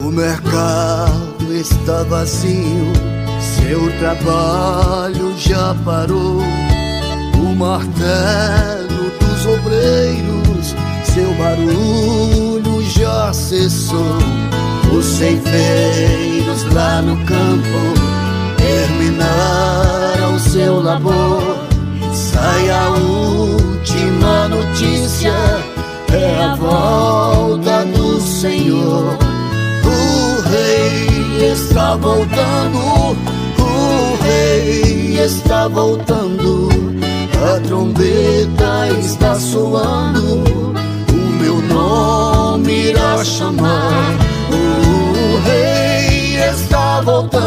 O mercado está vazio, seu trabalho já parou. O martelo dos obreiros, seu barulho já cessou. Os ceifeiros lá no campo terminaram seu labor. Sai a última notícia, é a volta do Senhor. O Rei está voltando, o Rei está voltando. A trombeta está soando, o meu nome irá chamar. O Rei está voltando.